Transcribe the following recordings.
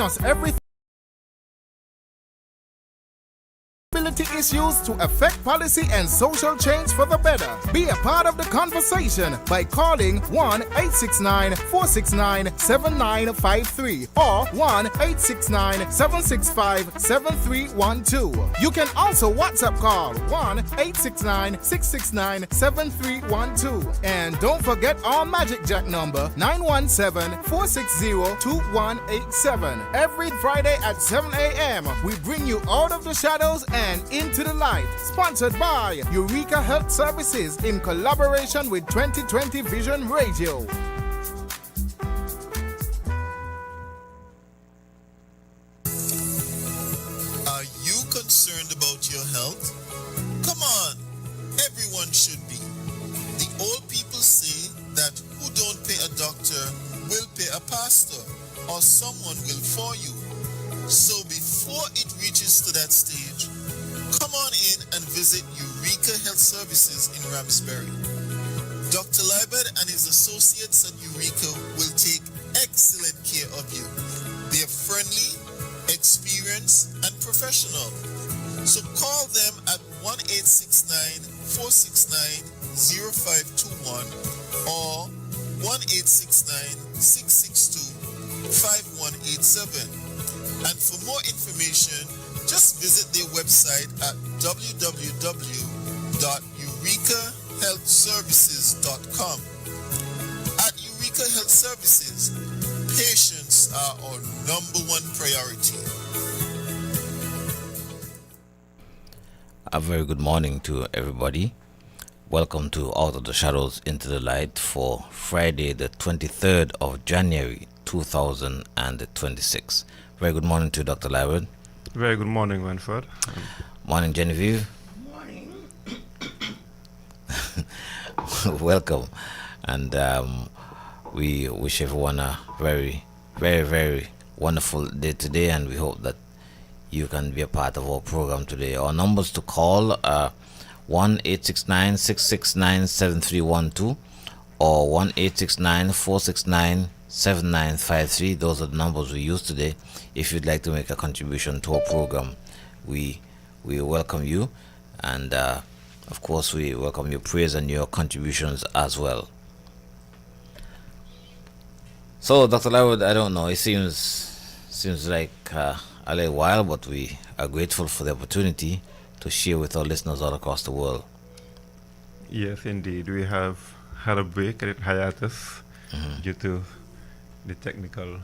us every issues to affect policy and social change for the better. Be a part of the conversation by calling 1-869-469-7953 or 1-869-765-7312. You can also WhatsApp call 1-869-669-7312. And don't forget our Magic Jack number 917-460-2187. Every Friday at 7 a.m. we bring you out of the shadows and into the light. Sponsored by Eureka Health Services in collaboration with 2020 Vision Radio. Are you concerned about your health? Come on, everyone should be. The old people say that who don't pay a doctor will pay a pastor, or someone will for you. So before it reaches to that stage, come on in and visit Eureka Health Services in Ramsbury. Dr. Liebert and his associates at Eureka will take excellent care of you. They are friendly, experienced, and professional. So call them at 1-869-469-0521 or 1-869-662-5187. And for more information, just visit their website at www.eurekahealthservices.com. At Eureka Health Services, patients are our #1 priority. A very good morning to everybody. Welcome to Out of the Shadows into the Light for Friday, the 23rd of January, 2026. Very good morning to Dr. Liebert. Very good morning, Winford. Morning, Genevieve. Morning. Welcome. And we wish everyone a very, very, very wonderful day today, and we hope that you can be a part of our program today. Our numbers to call are 1-869-669-7312 or 1-869-469-7953. Those are the numbers we use today. If you'd like to make a contribution to our program, we welcome you, and of course we welcome your prayers and your contributions as well. So, Dr. Larwood, I don't know, it seems like a little while, but we are grateful for the opportunity to share with our listeners all across the world. Yes, indeed. We have had a break, a hiatus, due to the technical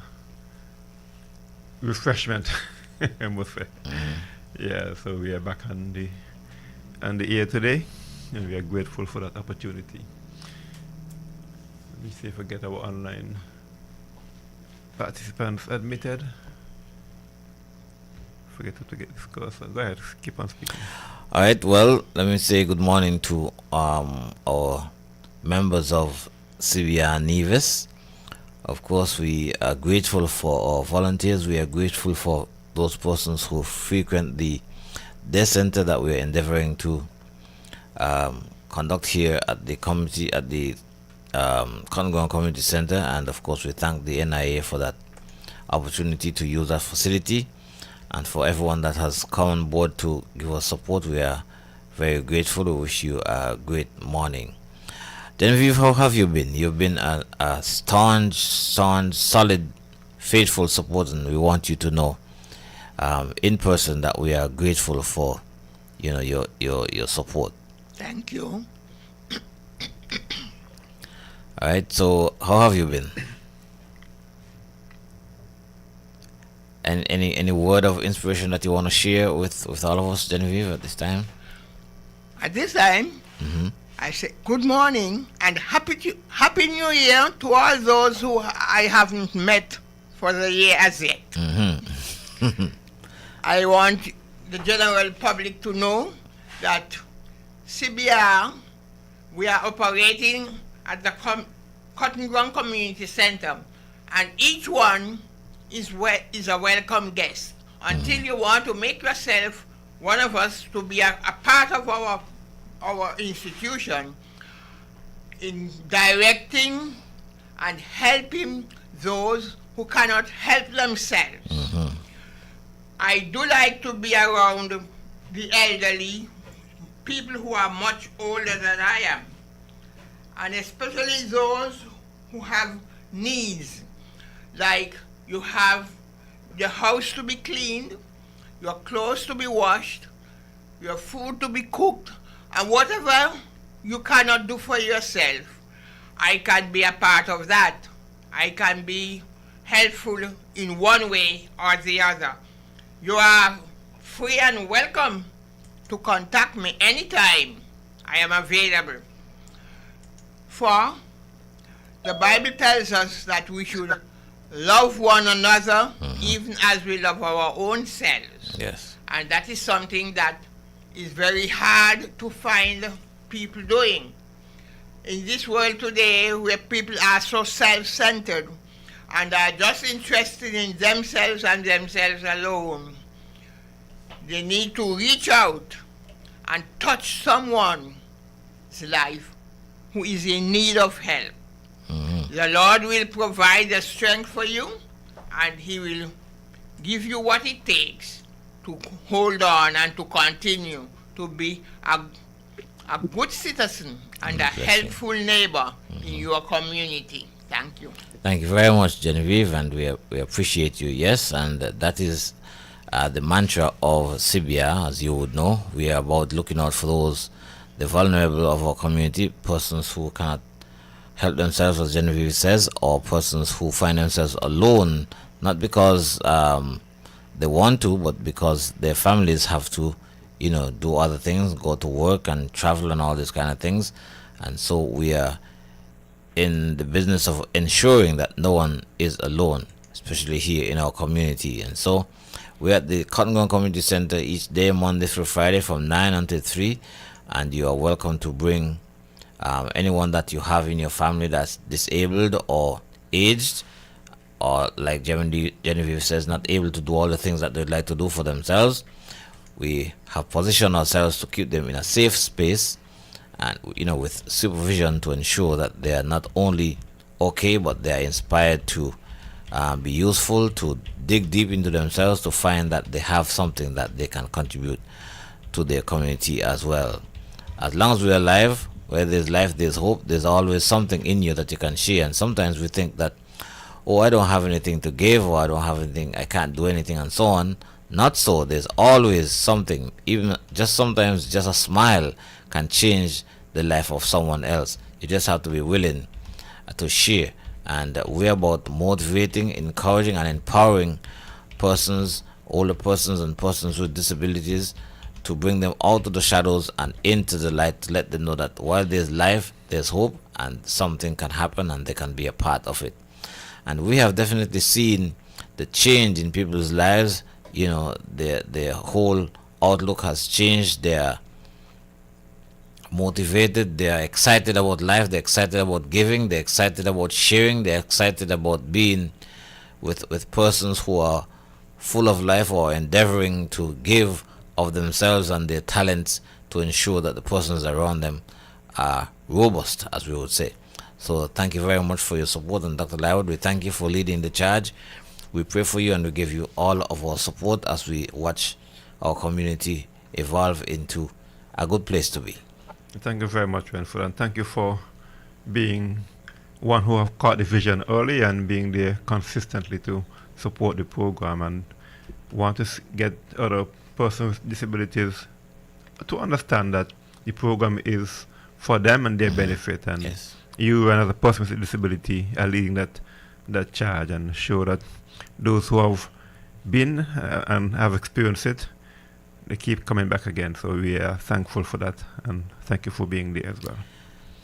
refreshment, I must say. Yeah, so we are back on the air today, and we are grateful for that opportunity. Let me see if I get our online participants admitted. Forget to get this cursor. Go ahead, keep on speaking. All right, well, let me say good morning to our members of CBR Nevis. Of course, we are grateful for our volunteers. We are grateful for those persons who frequent the day center that we are endeavoring to conduct here at the community, at the Cotton Ground Community Center. And of course, we thank the NIA for that opportunity to use that facility. And for everyone that has come on board to give us support, we are very grateful. We wish you a great morning. Genevieve, how have you been? You've been a staunch, solid, faithful support, and we want you to know in person that we are grateful for, your support. Thank you. All right. So, how have you been? And any word of inspiration that you want to share with all of us, Genevieve, at this time? At this time, I say good morning and happy New Year to all those who I haven't met for the year as yet. I want the general public to know that CBR, we are operating at the Cotton Ground Community Center, and each one is a welcome guest. Until you want to make yourself one of us to be a part of our institution in directing and helping those who cannot help themselves. I do like to be around the elderly, people who are much older than I am, and especially those who have needs, like you have your house to be cleaned, your clothes to be washed, your food to be cooked, and whatever you cannot do for yourself, I can be a part of that. I can be helpful in one way or the other. You are free and welcome to contact me anytime. I am available. For the Bible tells us that we should love one another even as we love our own selves. Yes. And that is something that is very hard to find people doing. In this world today, where people are so self-centered and are just interested in themselves and themselves alone, they need to reach out and touch someone's life who is in need of help. The Lord will provide the strength for you, and He will give you what it takes to hold on and to continue to be a good citizen and a helpful neighbor in your community. Thank you. Thank you very much, Genevieve, and we appreciate you. Yes, and that is the mantra of CBR, as you would know. We are about looking out for those, the vulnerable of our community, persons who cannot help themselves, as Genevieve says, or persons who find themselves alone, not because they want to, but because their families have to, do other things, go to work and travel and all these kind of things. And so we are in the business of ensuring that no one is alone, especially here in our community. And so we're at the Cotton Ground Community Center each day, Monday through Friday, from 9 until 3. And you are welcome to bring anyone that you have in your family that's disabled or aged, or like Genevieve says, not able to do all the things that they'd like to do for themselves. We have positioned ourselves to keep them in a safe space and, with supervision to ensure that they are not only okay, but they are inspired to be useful, to dig deep into themselves, to find that they have something that they can contribute to their community as well. As long as we're alive, where there's life, there's hope. There's always something in you that you can share. And sometimes we think that, I don't have anything to give, or I don't have anything, I can't do anything, and so on. Not so. There's always something. Even just sometimes just a smile can change the life of someone else. You just have to be willing to share. And we're about motivating, encouraging, and empowering persons, older persons and persons with disabilities, to bring them out of the shadows and into the light, to let them know that while there's life, there's hope, and something can happen and they can be a part of it. And we have definitely seen the change in people's lives. Their whole outlook has changed. They're motivated, they're excited about life, they're excited about giving, they're excited about sharing, they're excited about being with persons who are full of life or endeavoring to give of themselves and their talents to ensure that the persons around them are robust, as we would say. So thank you very much for your support, and Dr. Lywood, we thank you for leading the charge. We pray for you and we give you all of our support as we watch our community evolve into a good place to be. Thank you very much, Renford, and thank you for being one who have caught the vision early and being there consistently to support the program, and want to get other persons with disabilities to understand that the program is for them and their benefit. And yes, you and other persons with disability are leading that charge, and show that those who have been and have experienced it, they keep coming back again. So we are thankful for that, and thank you for being there as well.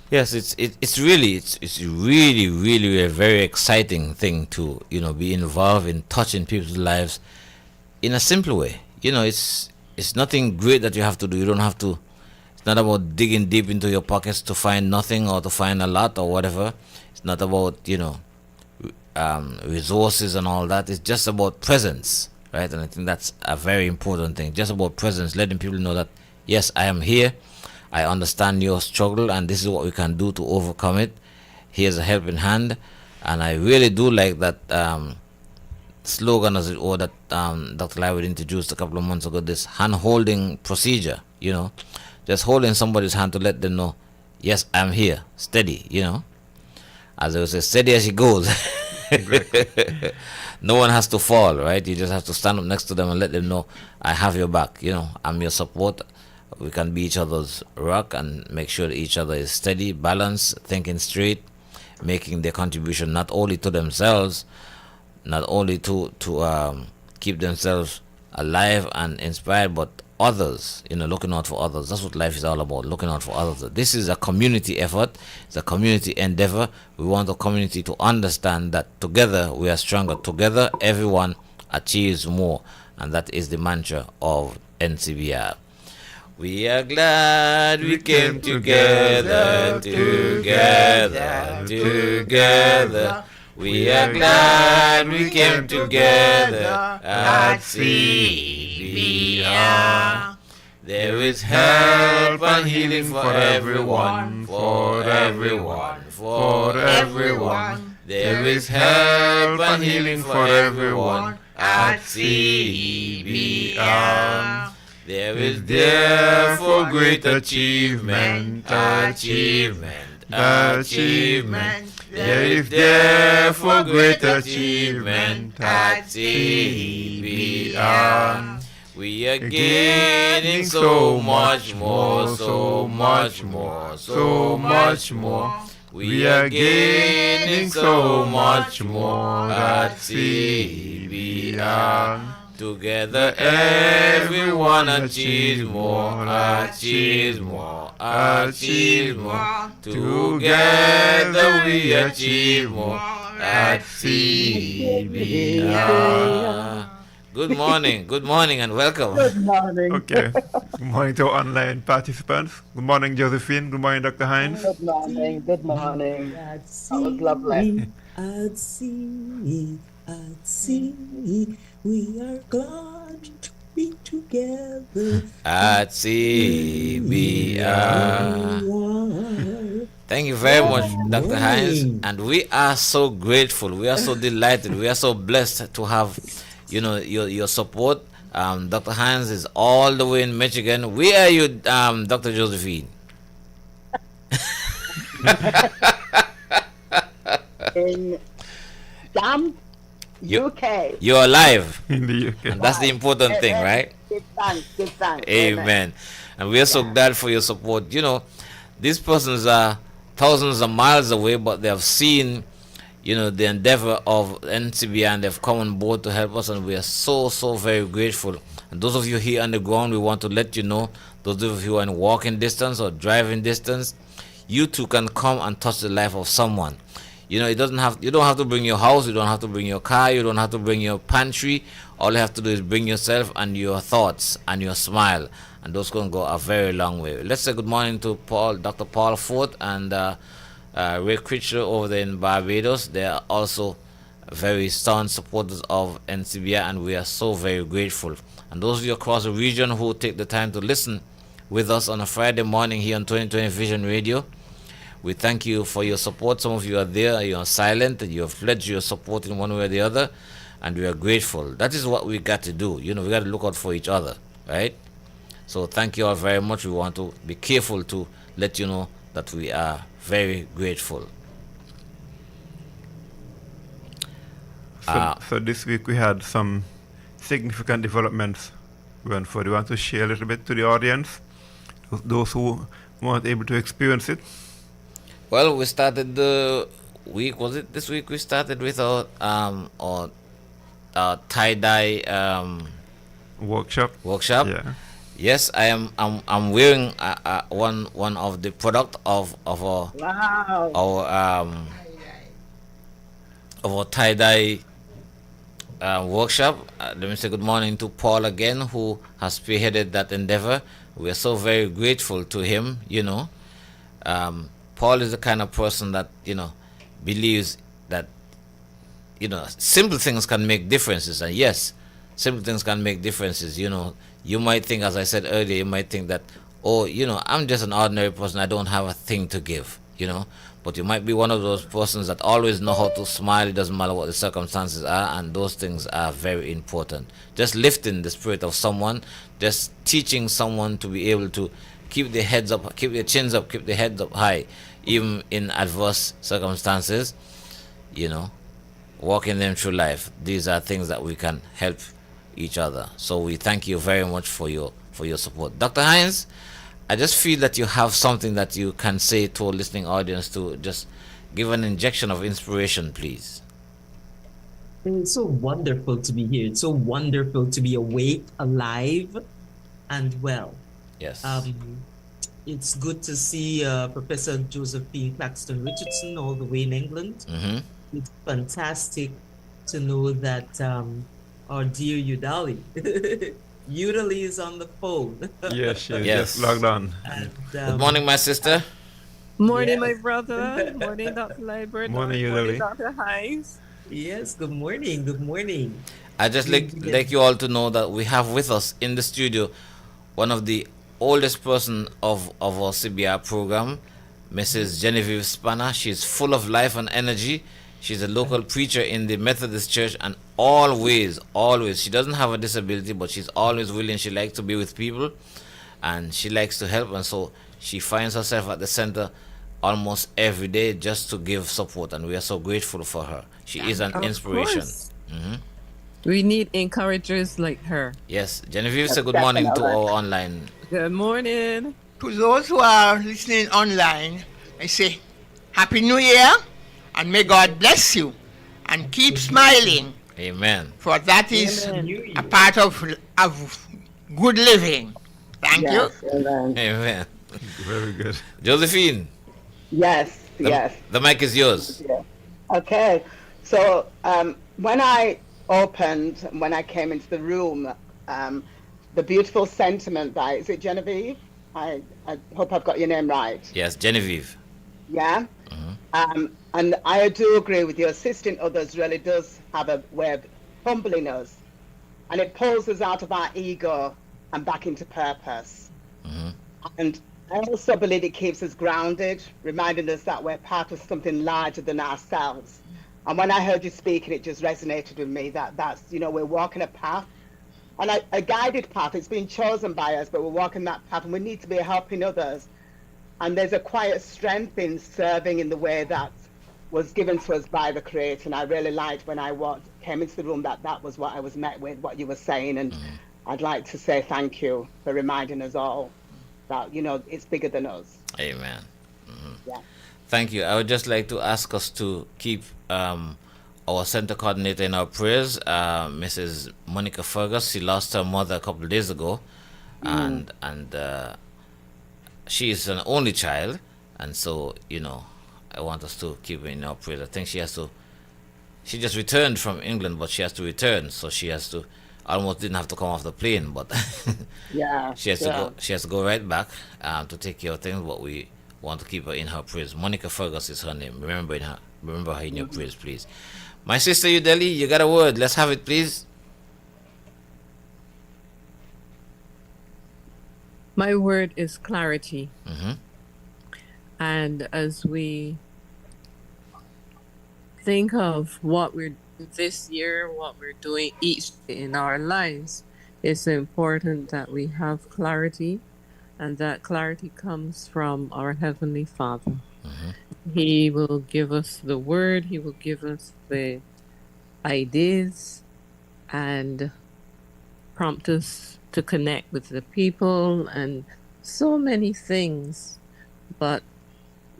Yes, it's really a very exciting thing to be involved in touching people's lives in a simple way. It's nothing great that you have to do. You don't have to. It's not about digging deep into your pockets to find nothing or to find a lot or whatever. It's not about resources and all that. It's just about presence, right? And I think that's a very important thing. Just about presence, letting people know that yes, I am here. I understand your struggle, and this is what we can do to overcome it. Here's a helping hand. And I really do like that slogan, as it were, that Dr. Lywood introduced a couple of months ago, this hand-holding procedure, just holding somebody's hand to let them know, yes, I'm here, steady, as they would say, steady as she goes. No one has to fall, right? You just have to stand up next to them and let them know, I have your back, I'm your support. We can be each other's rock and make sure that each other is steady, balanced, thinking straight, making their contribution not only to themselves, not only to keep themselves alive and inspired, but others, looking out for others. That's what life is all about, looking out for others. This is a community effort. It's a community endeavor. We want the community to understand that together we are stronger. Together, everyone achieves more. And that is the mantra of NCBR. We are glad we came together. We are glad we came together at CBR. There is help and healing for everyone, for everyone, for everyone. There is help and healing for everyone at CBR. There is therefore great achievement. There is therefore great achievement at CBR. We are gaining so much more, so much more, so much more. We are gaining so much more at CBR. Together everyone achieves more, achieves more, achieves more. Together we achieve more at CBR. Good morning and welcome. Good morning. Okay. Good morning to our online participants. Good morning, Josephine. Good morning, Dr. Hines. Good morning. Good morning. That was lovely. At sea, we are glad to be together. At CBR. Thank you very much, Dr. Hines. And we are so grateful. We are so delighted. We are so blessed to have, your support. Dr. Hines is all the way in Michigan. Where are you, Dr. Josephine? In Dam, UK. You're alive. In the UK. And that's the important thing, right? Give thanks. Amen. And we are so glad for your support. These persons are thousands of miles away, but they have seen, the endeavor of NCBR, and they've come on board to help us, and we are so very grateful. And those of you here on the ground, we want to let you know, those of you who are in walking distance or driving distance, you too can come and touch the life of someone. You don't have to bring your house, you don't have to bring your car, you don't have to bring your pantry. All you have to do is bring yourself and your thoughts and your smile, and those can go a very long way. Let's say good morning to Dr. Paul Fort and Ray Critcher over there in Barbados. They are also very staunch supporters of NCBR, and we are so very grateful. And those of you across the region who take the time to listen with us on a Friday morning here on 2020 Vision Radio, we thank you for your support. Some of you are there, you are silent, you have pledged your support in one way or the other, and we are grateful. That is what we got to do. We got to look out for each other, right? So thank you all very much. We want to be careful to let you know that we are very grateful. So this week we had some significant developments. We want to share a little bit to the audience, those who weren't able to experience it. Well, we started the week. Was it this week? We started with our tie-dye Workshop. Yeah. Yes, I'm wearing one of the product of our tie-dye workshop. Let me say good morning to Paul again, who has spearheaded that endeavor. We are so very grateful to him. Paul is the kind of person that believes that simple things can make differences, and yes, simple things can make differences. You might think, as I said earlier, you might think that, I'm just an ordinary person, I don't have a thing to give, but you might be one of those persons that always know how to smile. It doesn't matter what the circumstances are, and those things are very important. Just lifting the spirit of someone, just teaching someone to be able to keep their heads up, keep their chins up, keep their heads up high, even in adverse circumstances, you know, walking them through life. These are things that we can help each other. So we thank you very much for your support. Dr. Hines, I just feel that you have something that you can say to a listening audience to just give an injection of inspiration, please. It's so wonderful to be here. It's so wonderful to be awake, alive, and well. Yes. It's good to see Professor Josephine Claxton Richardson all the way in England. Mm-hmm. It's fantastic to know that our dear Udali, Udali is on the phone. Yes, yes, Yes. just logged on. And, Good morning, my sister. Morning, my Yes. brother. Morning, Dr. Liebert. Morning, you, Morning, Lily. Dr. Hines. Yes, good morning. Good morning. I just like you all to know that we have with us in the studio one of the oldest person of our CBR program, Mrs. Genevieve Spanner. She's full of life and energy. She's a local preacher in the Methodist Church, and always, she doesn't have a disability, but she's always willing. She likes to be with people, and she likes to help, and so she finds herself at the center almost every day just to give support, and we are so grateful for her. She is an Of inspiration. course. Mhm. We need encouragers like her. Yes, Genevieve, say good morning to our online. Good morning. To those who are listening online, I say, Happy New Year, and may God bless you, and keep smiling, Amen. for that is Amen. a part of good living. Thank you. Yes, amen. Amen. Very good. Josephine, Yes, the, yes. the mic is yours. Yeah. Okay. So when I opened, when I came into the room, the beautiful sentiment by, is it Genevieve? I hope I've got your name right. Yes, Genevieve. Yeah. And I do agree with you. Assisting others really does have a way of humbling us, and it pulls us out of our ego and back into purpose. And I also believe it keeps us grounded, reminding us that we're part of something larger than ourselves. And when I heard you speaking, it just resonated with me that's, we're walking a path, and a guided path. It's been chosen by us, but we're walking that path, and we need to be helping others. And there's a quiet strength in serving in the way that was given to us by the Creator. And I really liked when I came into the room that was what I was met with, what you were saying. And I'd like to say thank you for reminding us all that, it's bigger than us. Amen. Yeah. Thank you. I would just like to ask us to keep our center coordinator in our prayers, Mrs. Monica Fergus. She lost her mother a couple of days ago, and she is an only child, and so I want us to keep her in our prayers. I think she just returned from England, but she has to return, so she has to almost didn't have to come off the plane, but Yeah. she has to go. She has to go right back to take care of things. But we want to keep her in her prayers. Monica Fergus is her name. Remember her in your prayers, please. My sister Udeli, you got a word. Let's have it, please. My word is clarity. Mm-hmm. And as we think of what we're doing this year, what we're doing each day in our lives, it's important that we have clarity, and that clarity comes from our Heavenly Father. He will give us the word, He will give us the ideas, and prompt us to connect with the people and so many things. But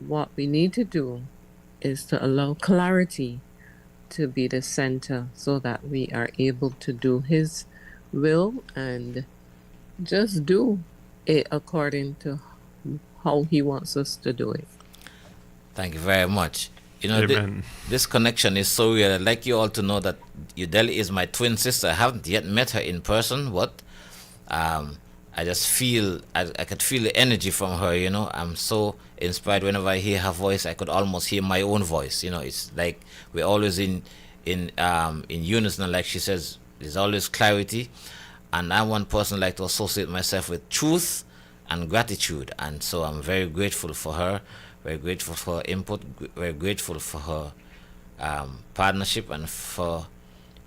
what we need to do is to allow clarity to be the center so that we are able to do His will and just do it according to how He wants us to do it. Thank you very much. Amen. This connection is so real. I'd like you all to know that Udeli is my twin sister. I haven't yet met her in person, but I just feel, I could feel the energy from her, I'm so inspired. Whenever I hear her voice, I could almost hear my own voice. It's like we're always in unison. Like she says, there's always clarity. And I'm one person like to associate myself with truth and gratitude. And so I'm very grateful for her, We're grateful for her input. We're grateful for her partnership and for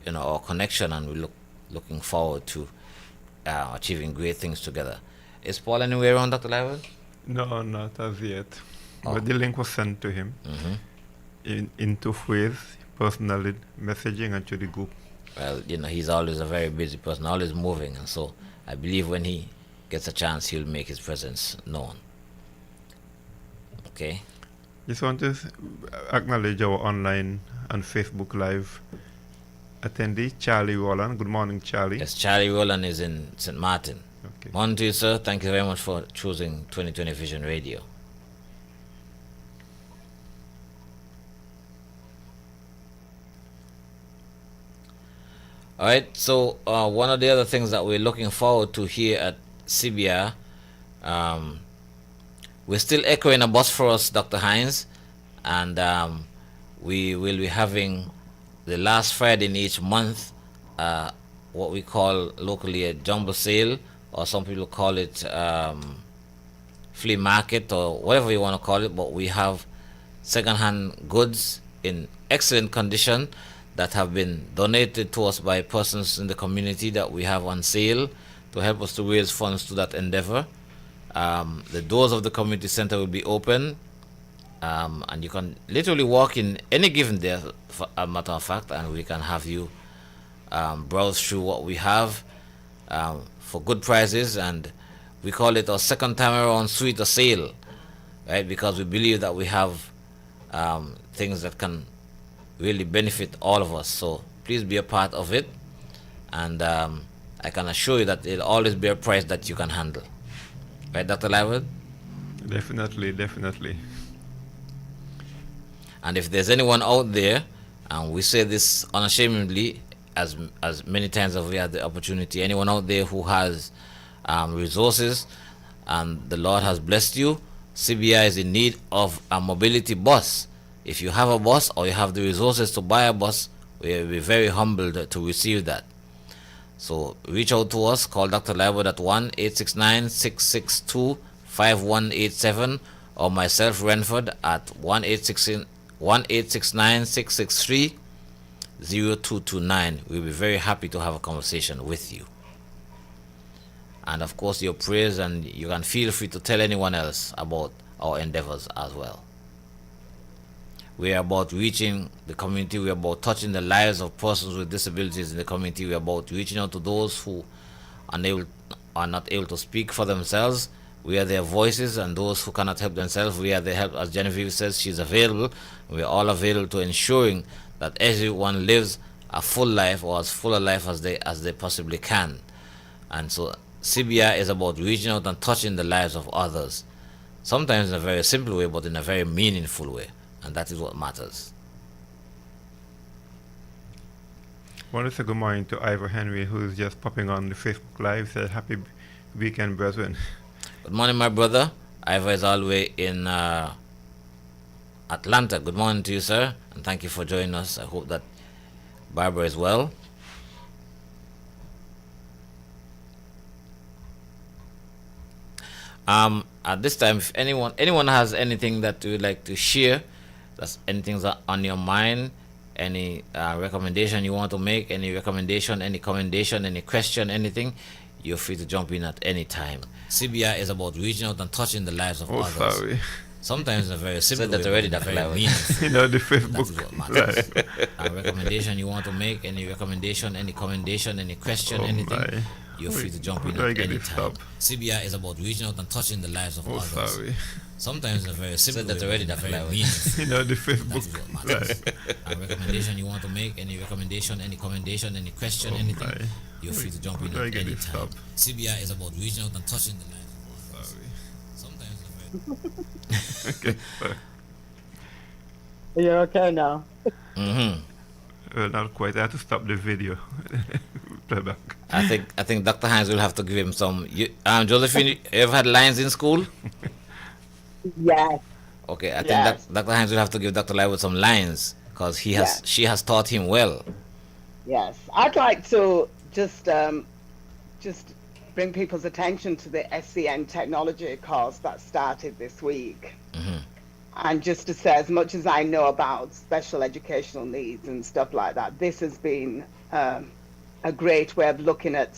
our connection, and we looking forward to achieving great things together. Is Paul anywhere around, Dr. Lywell? No, not as yet. Oh. But the link was sent to him in two ways, personally messaging and to the group. Well, he's always a very busy person, always moving, and so I believe when he gets a chance, he'll make his presence known. Okay. Just want to acknowledge our online and Facebook Live attendee, Charlie Rowland. Good morning, Charlie. Yes, Charlie Rowland is in St. Martin. Okay. Morning to you, sir. Thank you very much for choosing 2020 Vision Radio. All right, so one of the other things that we're looking forward to here at CBR, we're still echoing a bus for us, Dr. Hines, and we will be having the last Friday in each month what we call locally a jumbo sale, or some people call it flea market, or whatever you want to call it, but we have second-hand goods in excellent condition that have been donated to us by persons in the community that we have on sale to help us to raise funds to that endeavor. The doors of the community center will be open, and you can literally walk in any given day, for a matter of fact, and we can have you browse through what we have for good prices, and we call it our second time around sweeter sale, right? Because we believe that we have things that can really benefit all of us. So please be a part of it, and I can assure you that it'll always be a price that you can handle. Right, Dr. Lywell? Definitely, definitely. And if there's anyone out there, and we say this unashamedly, as many times as we had the opportunity, anyone out there who has resources and the Lord has blessed you, CBI is in need of a mobility bus. If you have a bus or you have the resources to buy a bus, we'll be very humbled to receive that. So reach out to us, call Dr. Lywell at 1-869-662-5187, or myself, Renford, at 1-869-663-0229. We'll be very happy to have a conversation with you. And of course, your prayers, and you can feel free to tell anyone else about our endeavors as well. We are about reaching the community. We are about touching the lives of persons with disabilities in the community. We are about reaching out to those who are not able to speak for themselves. We are their voices, and those who cannot help themselves, we are their help. As Genevieve says, she's available. We are all available to ensuring that everyone lives a full life, or as full a life as they possibly can. And so CBI is about reaching out and touching the lives of others, sometimes in a very simple way, but in a very meaningful way. And that is what matters. I want to say good morning to Ivor Henry, who is just popping on the Facebook Live. Said happy weekend, brethren. Good morning, my brother. Ivor is all the way in Atlanta. Good morning to you, sir, and thank you for joining us. I hope that Barbara is well. At this time, if anyone has anything that you would like to share, that's anything that's on your mind, any recommendation you want to make, any recommendation, any commendation, any question, anything, you're free to jump in at any time. CBI is about reaching out and touching the lives of others. Sorry. Sometimes it's very simple. Said that already, Dr. Lywell. You know, the Facebook. That is what matters. A recommendation you want to make, any recommendation, any commendation, any question, anything, you're free to jump in at any time. CBI is about reaching out and touching the lives of others. Sorry. Sometimes it's very simple. Said that already, Dr. Lywell. You know, the Facebook. That is what matters. A recommendation you want to make, any recommendation, any commendation, any question, anything, you're free to jump in at any time. CBI is about reaching out and touching the lives of others. Sometimes it's very... Okay. You're okay now? Not quite. I have to stop the video. Play back. I think Dr. Hines will have to give him some. Josephine, you ever had lines in school? Yes. Okay, I Yes. think Dr. Hines will have to give Dr. Lywell some lines, because she has taught him well. Yes. I'd like to just bring people's attention to the SCN technology course that started this week. And just to say, as much as I know about special educational needs and stuff like that, this has been a great way of looking at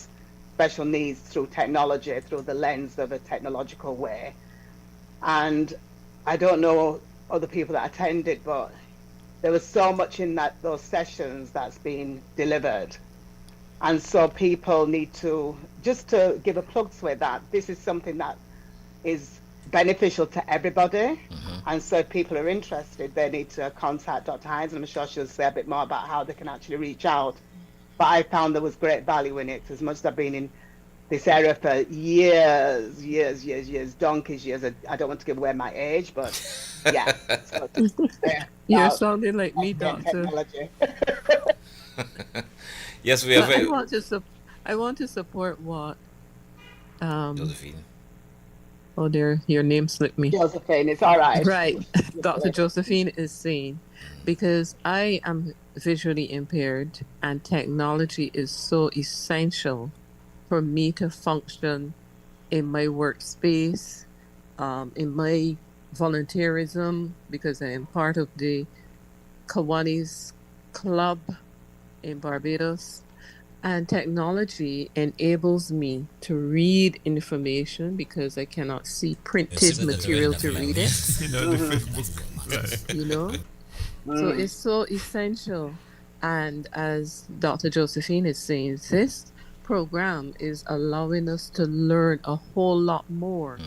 special needs through technology, through the lens of a technological way. And I don't know other people that attended, but there was so much in those sessions that's been delivered. And so people need to, just to give a plug to it, that this is something that is beneficial to everybody. And so if people are interested, they need to contact Dr. Hines, and I'm sure she'll say a bit more about how they can actually reach out. But I found there was great value in it, as much as I've been in this area for years, donkey's years. I don't want to give away my age, but yeah. So, You're sounding like me, doctor. Yes, we are very. I want to support what Josephine. oh dear, your name slipped me. Josephine, it's all right. Right. Dr. Josephine is saying, because I am visually impaired and technology is so essential for me to function in my workspace, in my volunteerism, because I am part of the Kiwanis Club in Barbados. And technology enables me to read information because I cannot see printed material to read it. You know? So it's so essential. And as Dr. Josephine is saying, this program is allowing us to learn a whole lot more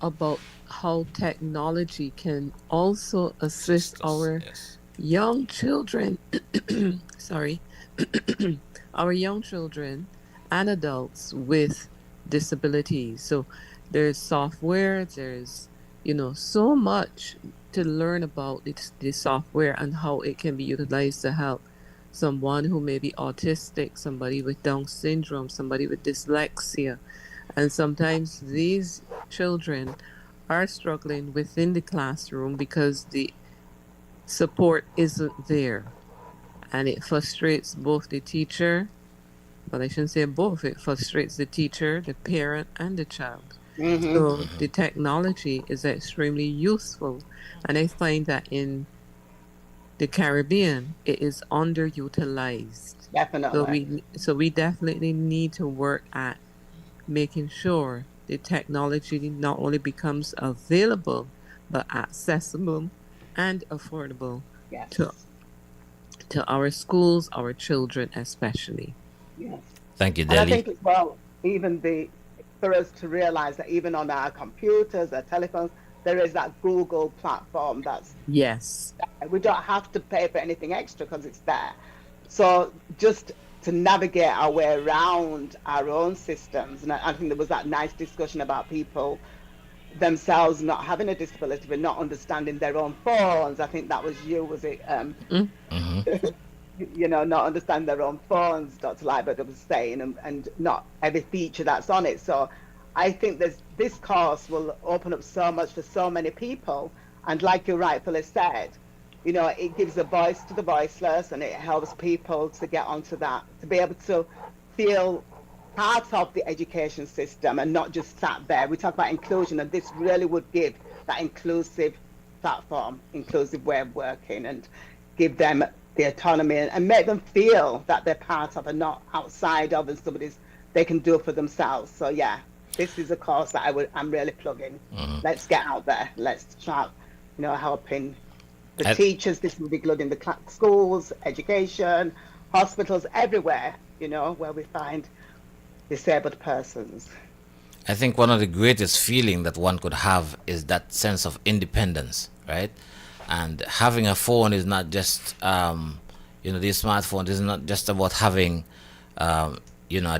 about how technology can also assist our young children. Sorry. Our young children and adults with disabilities. So there's software, there's, so much to learn about the software and how it can be utilized to help someone who may be autistic, somebody with Down syndrome, somebody with dyslexia. And sometimes these children are struggling within the classroom because the support isn't there. And it frustrates both the teacher, but I shouldn't say both. It frustrates the teacher, the parent, and the child. So the technology is extremely useful. And I find that in the Caribbean, it is underutilized. Definitely. So we definitely need to work at making sure the technology not only becomes available, but accessible and affordable to our schools, our children especially. Yes. Thank you, And I Deli. think as well, even for us to realize that even on our computers, our telephones, there is that Google platform Yes. we don't have to pay for anything extra because it's there. So just to navigate our way around our own systems, and I think there was that nice discussion about people themselves not having a disability but not understanding their own phones. I think that was you, was it? Not understand their own phones, Dr. Liebert was saying, and not every feature that's on it. So I think this course will open up so much for so many people. And like you rightfully said, it gives a voice to the voiceless, and it helps people to get onto that, to be able to feel part of the education system and not just sat there. We talk about inclusion, and this really would give that inclusive platform, inclusive way of working, and give them the autonomy and make them feel that they're part of and not outside of, and they can do it for themselves. So yeah, this is a course that I'm really plugging. Let's get out there. Let's try, helping the teachers. This will be good in the schools, education, hospitals, everywhere, where we find disabled persons. I think one of the greatest feeling that one could have is that sense of independence, right? And having a phone is not just, the smartphone is not just about having, a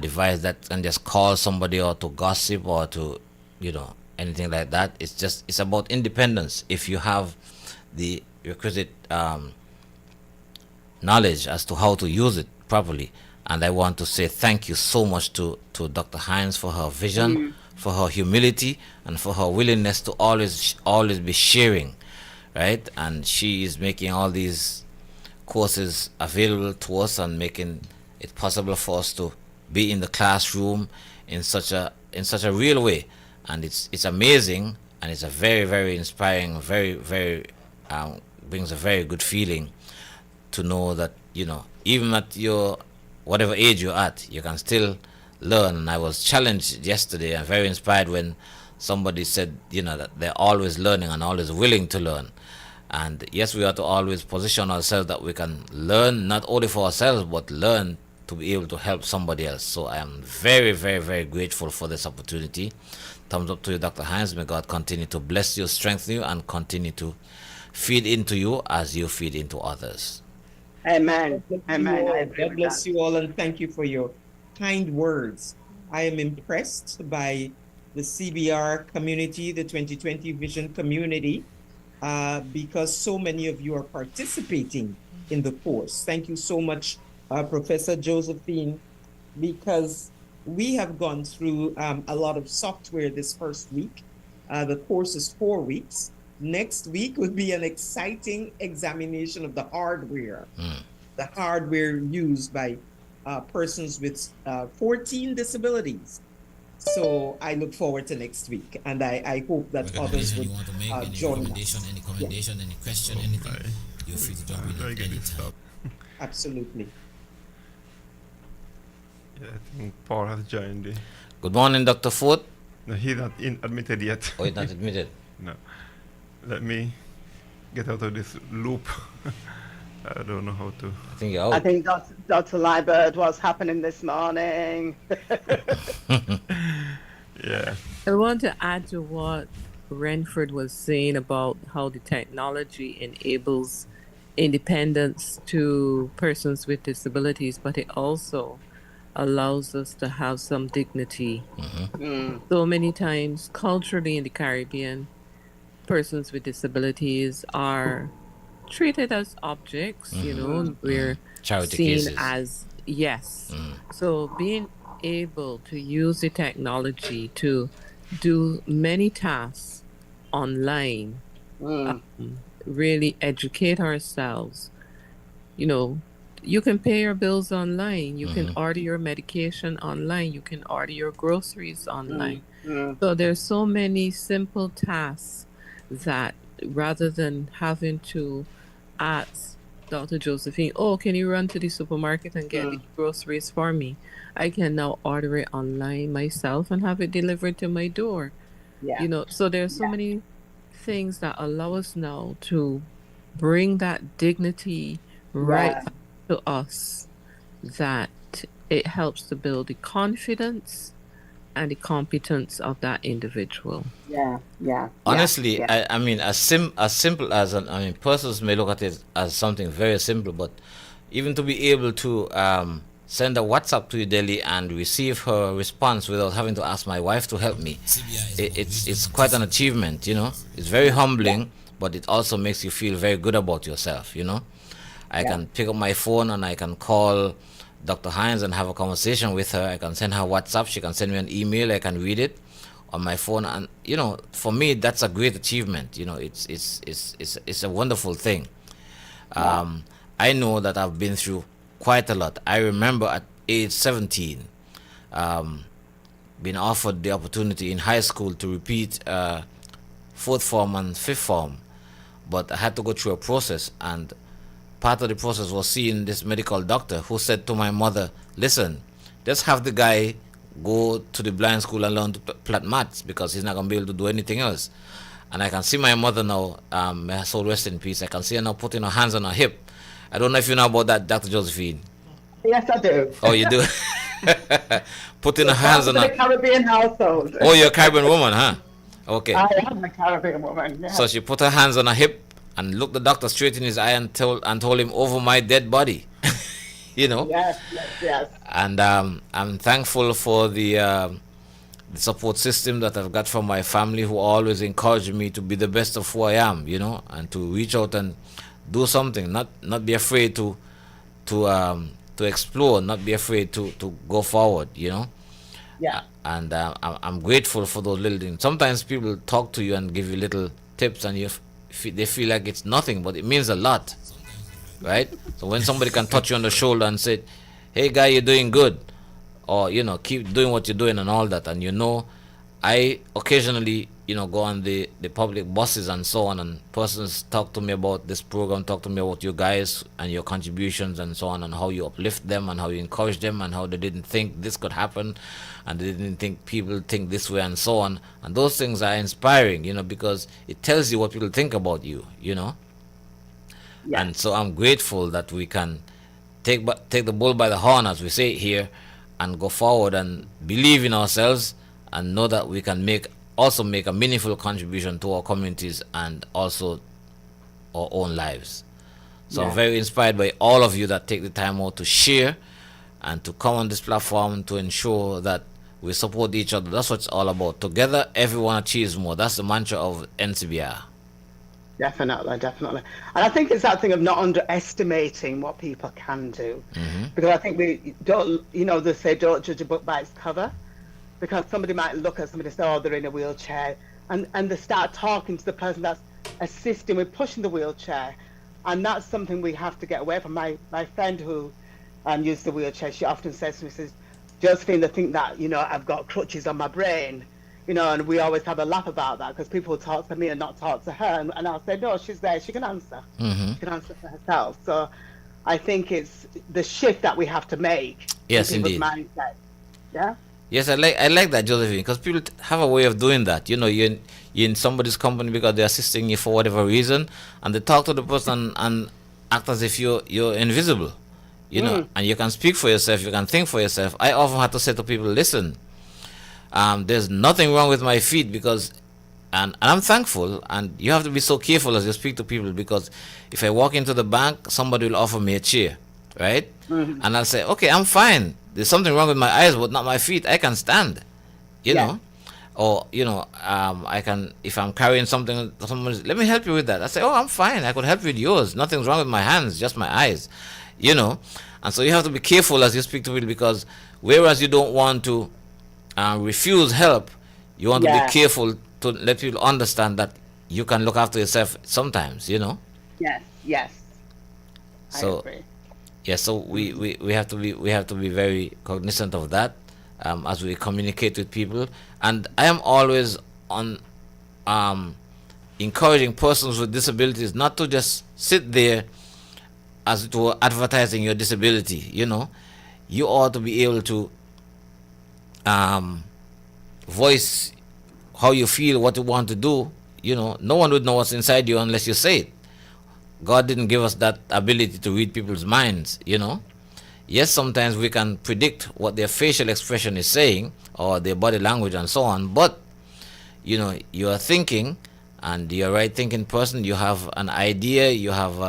device that can just call somebody or to gossip or to, anything like that. It's about independence. If you have the requisite knowledge as to how to use it properly. And I want to say thank you so much to Dr. Hines for her vision, for her humility, and for her willingness to always be sharing, right? And she is making all these courses available to us and making it possible for us to be in the classroom in such a real way. And it's amazing and it's a very, very inspiring, very, very brings a very good feeling to know that, you know, even at your whatever age you're at, you can still learn. And I was challenged yesterday and very inspired when somebody said, you know, that they're always learning and always willing to learn. And yes, we have to always position ourselves that we can learn not only for ourselves but learn to be able to help somebody else. So I am very, very, very grateful for this opportunity. Thumbs up to you, Dr. Hines. May God continue to bless you, strengthen you, and continue to feed into you as you feed into others. Amen. God bless Amen. you all. I agree God with bless that. you all, and thank you for your kind words. I am impressed by the CBR community, the 2020 Vision community, because so many of you are participating in the course. Thank you so much, Professor Josephine, because we have gone through a lot of software this first week. The course is 4 weeks. Next week will be an exciting examination of the hardware used by persons with 14 disabilities. So I look forward to next week, and I hope that others would join us. Any commendation, any question, anything, you're free to jump in at any time. Absolutely. Yeah, I think Paul has joined. Good morning, Dr. Ford. No, he's not admitted yet. Oh, he's not admitted. No. Let me get out of this loop. I don't know how to. I think you're out. I think Dr. Liebert was happening this morning. Yeah. I want to add to what Renford was saying about how the technology enables independence to persons with disabilities, but it also allows us to have some dignity. So many times, culturally in the Caribbean, persons with disabilities are treated as objects, you know, we're Charity seen cases. as, yes. So being able to use the technology to do many tasks online, really educate ourselves. You know, you can pay your bills online, you can order your medication online, you can order your groceries online. So there's so many simple tasks that rather than having to ask Dr. Josephine, oh, can you run to the supermarket and get the groceries for me? I can now order it online myself and have it delivered to my door. Yeah. You know, so there's so many things that allow us now to bring that dignity right to us, that it helps to build the confidence and the competence of that individual. Honestly, I mean, as simple as persons may look at it as something very simple, but even to be able to send a WhatsApp to Delhi and receive her response without having to ask my wife to help me, it's quite an achievement, you know. It's very humbling, but it also makes you feel very good about yourself, you know. I can pick up my phone and I can call Dr. Hines and have a conversation with her. I can send her WhatsApp. She can send me an email. I can read it on my phone, and you know, for me, that's a great achievement. You know, it's a wonderful thing. I know that I've been through quite a lot. I remember at age 17, being offered the opportunity in high school to repeat fourth form and fifth form, but I had to go through a process, and part of the process was seeing this medical doctor who said to my mother, listen, just have the guy go to the blind school and learn to plait maths because he's not going to be able to do anything else. And I can see my mother now, may her soul rest in peace. I can see her now putting her hands on her hip. I don't know if you know about that, Dr. Josephine. Yes, I do. Oh, you do? Putting her hands on her... Caribbean household. Oh, you're a Caribbean woman, huh? Okay. I am a Caribbean woman, yes. So she put her hands on her hip and looked the doctor straight in his eye and told him, over my dead body. You know? Yes. And I'm thankful for the support system that I've got from my family, who always encourage me to be the best of who I am, you know, and to reach out and do something, not be afraid to explore, not be afraid to go forward, you know. Yeah. And I'm grateful for those little things. Sometimes people talk to you and give you little tips, and they feel like it's nothing, but it means a lot, right? So when somebody can touch you on the shoulder and say, hey guy, you're doing good, or you know, keep doing what you're doing and all that, and you know, I occasionally, go on the public buses and so on, and persons talk to me about this program, talk to me about you guys and your contributions and so on, and how you uplift them and how you encourage them and how they didn't think this could happen and they didn't think people think this way and so on. And those things are inspiring, because it tells you what people think about you, Yeah. And so I'm grateful that we can take the bull by the horn, as we say here, and go forward and believe in ourselves and know that we can make a meaningful contribution to our communities and also our own lives. So I'm very inspired by all of you that take the time out to share and to come on this platform to ensure that we support each other. That's what it's all about. Together, everyone achieves more. That's the mantra of NCBR. Definitely. And I think it's that thing of not underestimating what people can do. Because I think we don't, they say don't judge a book by its cover. Because somebody might look at somebody and say, oh, they're in a wheelchair. And they start talking to the person that's assisting with pushing the wheelchair. And that's something we have to get away from. My friend who used the wheelchair, she often says to me, says, Josephine, they think that, I've got crutches on my brain. And we always have a laugh about that because people talk to me and not talk to her. And I'll say, no, she's there. She can answer. She can answer for herself. So I think it's the shift that we have to make. Yes, in people's indeed. mindset. Yeah? Yes, I like that, Josephine, because people have a way of doing that. You're in somebody's company because they're assisting you for whatever reason, and they talk to the person and act as if you're invisible, and you can speak for yourself, you can think for yourself. I often have to say to people, listen, there's nothing wrong with my feet because, and I'm thankful, and you have to be so careful as you speak to people because if I walk into the bank, somebody will offer me a chair, right? And I'll say, okay, I'm fine. There's something wrong with my eyes, but not my feet. I can stand, you know. Or, I can, if I'm carrying something, let me help you with that. I say, oh, I'm fine. I could help you with yours. Nothing's wrong with my hands, just my eyes, And so you have to be careful as you speak to people because whereas you don't want to refuse help, you want to be careful to let people understand that you can look after yourself sometimes, Yes. So, I agree. Yeah, so we have to be very cognizant of that as we communicate with people. And I am always on encouraging persons with disabilities not to just sit there as it were advertising your disability. You ought to be able to voice how you feel, what you want to do. No one would know what's inside you unless you say it. God didn't give us that ability to read people's minds, Yes, sometimes we can predict what their facial expression is saying or their body language and so on, but, you are thinking and you're a right thinking person, you have an idea, you have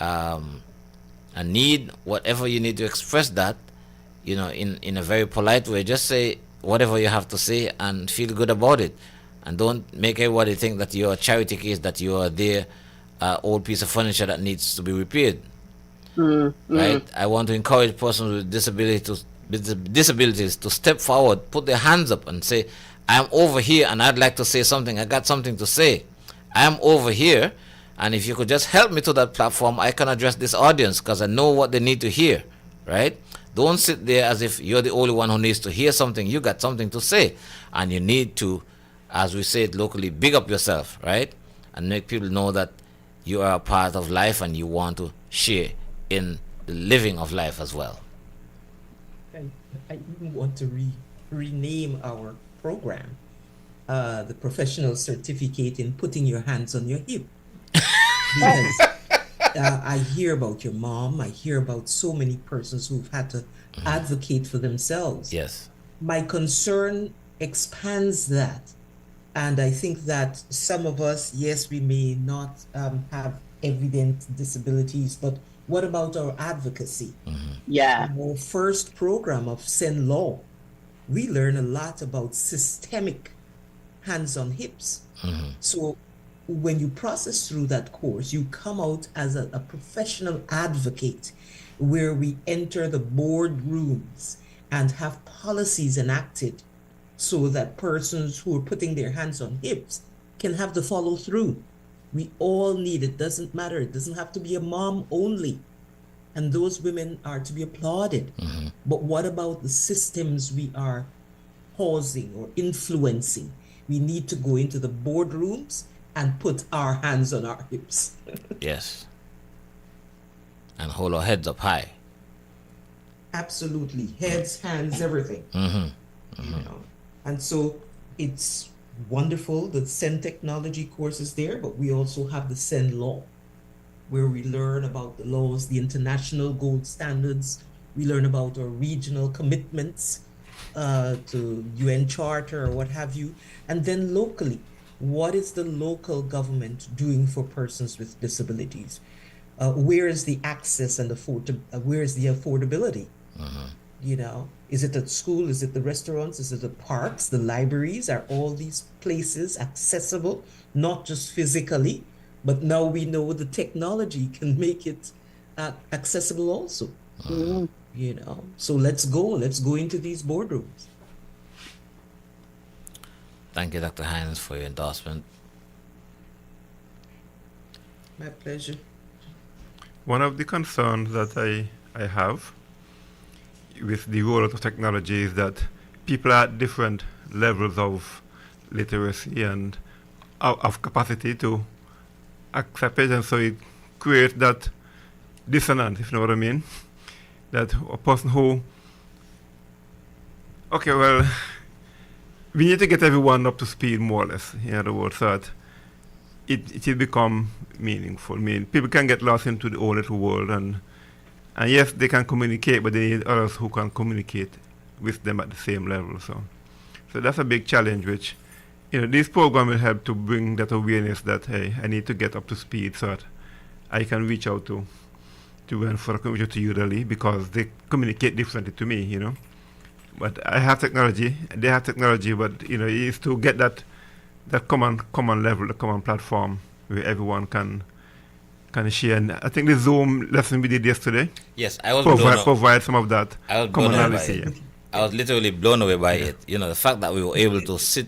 a need, whatever you need to express that, in a very polite way. Just say whatever you have to say and feel good about it. And don't make everybody think that you're a charity case, that you are their old piece of furniture that needs to be repaired. Right? I want to encourage persons with disabilities to step forward, put their hands up and say, I'm over here and I'd like to say something. I got something to say. I'm over here, and if you could just help me to that platform, I can address this audience because I know what they need to hear. Right? Don't sit there as if you're the only one who needs to hear something. You got something to say, and you need to, as we say it locally, big up yourself, right? And make people know that you are a part of life and you want to share in the living of life as well. I even want to rename our program, the professional certificate in putting your hands on your hip. Because I hear about your mom, I hear about so many persons who've had to advocate for themselves. Yes. My concern expands that. And I think that some of us, yes, we may not have evident disabilities, but what about our advocacy? Yeah. Our first program of Sen Law, we learn a lot about systemic hands on hips. So when you process through that course, you come out as a professional advocate where we enter the boardrooms and have policies enacted so that persons who are putting their hands on hips can have the follow through. We all need it. Doesn't matter. It doesn't have to be a mom only. And those women are to be applauded. But what about the systems we are causing or influencing? We need to go into the boardrooms and put our hands on our hips. Yes. And hold our heads up high. Absolutely. Heads, hands, everything. You know? And so it's wonderful that Sen technology course is there, but we also have the Sen law, where we learn about the laws, the international gold standards. We learn about our regional commitments to UN Charter or what have you. And then locally, what is the local government doing for persons with disabilities? Where is the access and where is the affordability? You know, is it at school? Is it the restaurants? Is it the parks, the libraries? Are all these places accessible, not just physically, but now we know the technology can make it accessible also. You know, so let's go into these boardrooms. Thank you, Dr. Hines, for your endorsement. My pleasure. One of the concerns that I have with the rollout of technology is that people are at different levels of literacy and of capacity to accept it, and so it creates that dissonance, if you know what I mean. That a person who, okay, well, we need to get everyone up to speed more or less, in other words, so that it will become meaningful. I mean, people can get lost into the old little world, and yes, they can communicate, but they need others who can communicate with them at the same level. So that's a big challenge, which, you know, this program will help to bring that awareness that, hey, I need to get up to speed so that I can reach out to and for reach out to you really, because they communicate differently to me, you know. But I have technology, they have technology, but, you know, it is to get that common level, the common platform where everyone can share. And I think the Zoom lesson we did yesterday, yes, I was provide some of that commonality. I was literally blown away by it. You know, the fact that we were able to sit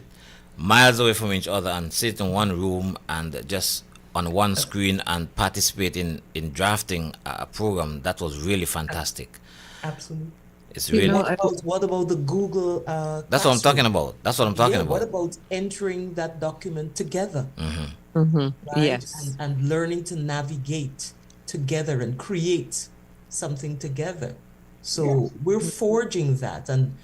miles away from each other and sit in one room and just on one screen and participate in drafting a program, that was really fantastic. Absolutely. It's really. What about the Google? That's what I'm talking about. That's what I'm talking about. What about entering that document together? Mm-hmm. Right? Yes. And learning to navigate together and create something together. So we're forging that. And